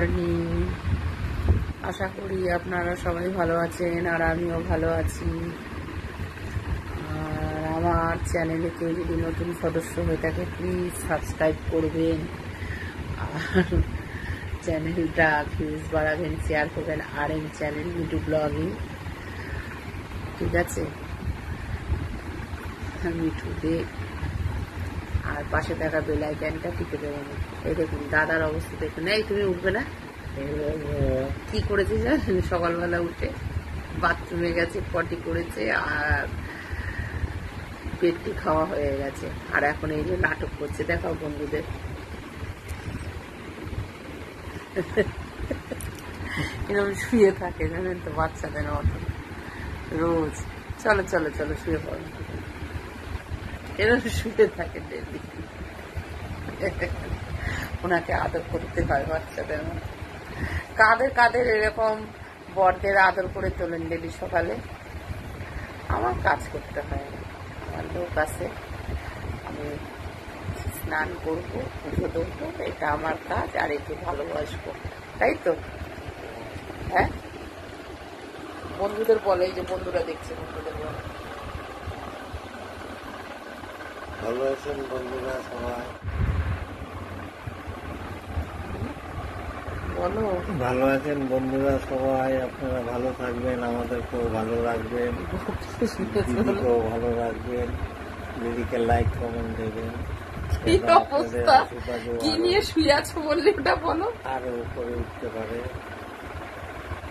Morning. আশা করি আপনারা সবাই ভালো আছেন আর আমিও ভালো আছি। আর আমার চ্যানেলে কেউ যদি নতুন সদস্য হয়ে থাকে প্লিজ সাবস্ক্রাইব করবেন, আর চ্যানেলটা ভিউজ বাড়াবেন, শেয়ার করবেন। RM চ্যানেল ইউটিউব ব্লগিং, ঠিক আছে? ইউটিউবে আর পাশে থাকা বেল আইকনটা টিপে দেবেন। এই দেখুন দাদার অবস্থা দেখুন। এই তুমি উঠবে না? কি করেছে জানেন? সকালবেলা উঠে বাথরুমে গেছে, পটি করেছে আর পেটটি খাওয়া হয়ে গেছে, আর এখন এই যে নাটক করছে। দেখাও বন্ধুদের। এরকম শুয়ে থাকে জানেন তো, বাচ্চাদের মতো রোজ। চলো চলো চলো শুয়ে পড়ো। এরকম শুয়ে থাকে ডেলি। ওনাকে আদর করতে হয় বাচ্চাদের মতো। কাদের কাদের এরকম বড়দের আদর করে তোলেন ডেলি সকালে? আমার কাজ করতে হয় না, আমার লোক আছে, আমি স্নান করবো, পুজো দেবো, এটা আমার কাজ, আর একে ভালোবাসবো, তাই তো? হ্যাঁ, বন্ধুদের বলে, এই যে বন্ধুরা দেখছে, বন্ধুদের বলে ভালো আছেন বন্ধুরা সবাই? বলো। ভালো আছেন বন্ধুরা সবাই? আপনারা ভালো থাকবেন, আমাদেরকেও ভালো রাখবেন, দিদিকেও ভালো রাখবেন, দিদিকে লাইক কমেন্ট দেবেন। কি অবস্থা, কি নিয়ে শুয়ে আছো বললে ওটা বলো। আরো উপরে উঠতে পারে।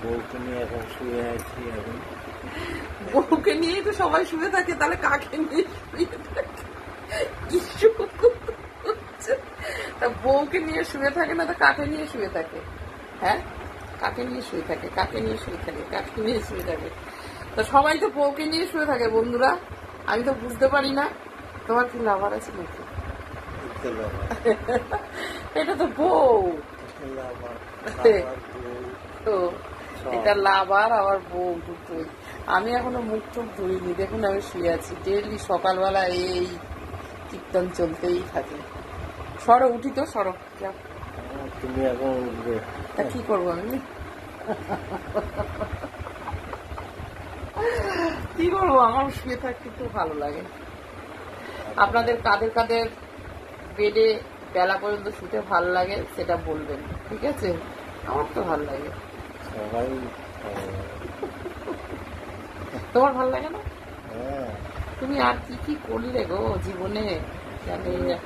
বউকে নিয়ে এখন শুয়ে আছি আমি। বউকে নিয়েই তো সবাই শুয়ে থাকে, তাহলে কাকে নিয়ে শুয়ে থাকে? তা বউকে নিয়ে শুয়ে থাকে না তো কাকে নিয়ে শুয়ে থাকে? হ্যাঁ, কাকে নিয়ে শুয়ে থাকে? কাকে নিয়ে শুয়ে থাকে? কাকে নিয়ে শুয়ে থাকে? তো সবাই তো বউকে নিয়ে শুয়ে থাকে বন্ধুরা, আমি তো বুঝতে পারি না। তোমার কি লাভার আছে নাকি? এটা তো বউ, তো এটা লাভার আবার বউ দুটোই। আমি এখনো মুখ টুক ধুইনি, দেখুন আমি শুয়ে আছি। ডেলি সকালবেলা এই কীর্তন চলতেই থাকে। সরো উঠি তো, সরো। তুমি এখন উঠবে, তা কি করবো আমি? কি করবো, আমার শুয়ে থাকতে খুব ভালো লাগে। আপনাদের কাদের কাদের বেডে বেলা পর্যন্ত শুতে ভালো লাগে সেটা বলবেন, ঠিক আছে? আমার তো ভালো লাগে। সবাই তোমার ভালো লাগে না? হ্যাঁ। তুমি আর কি কি করলে গো জীবনে, জানি না।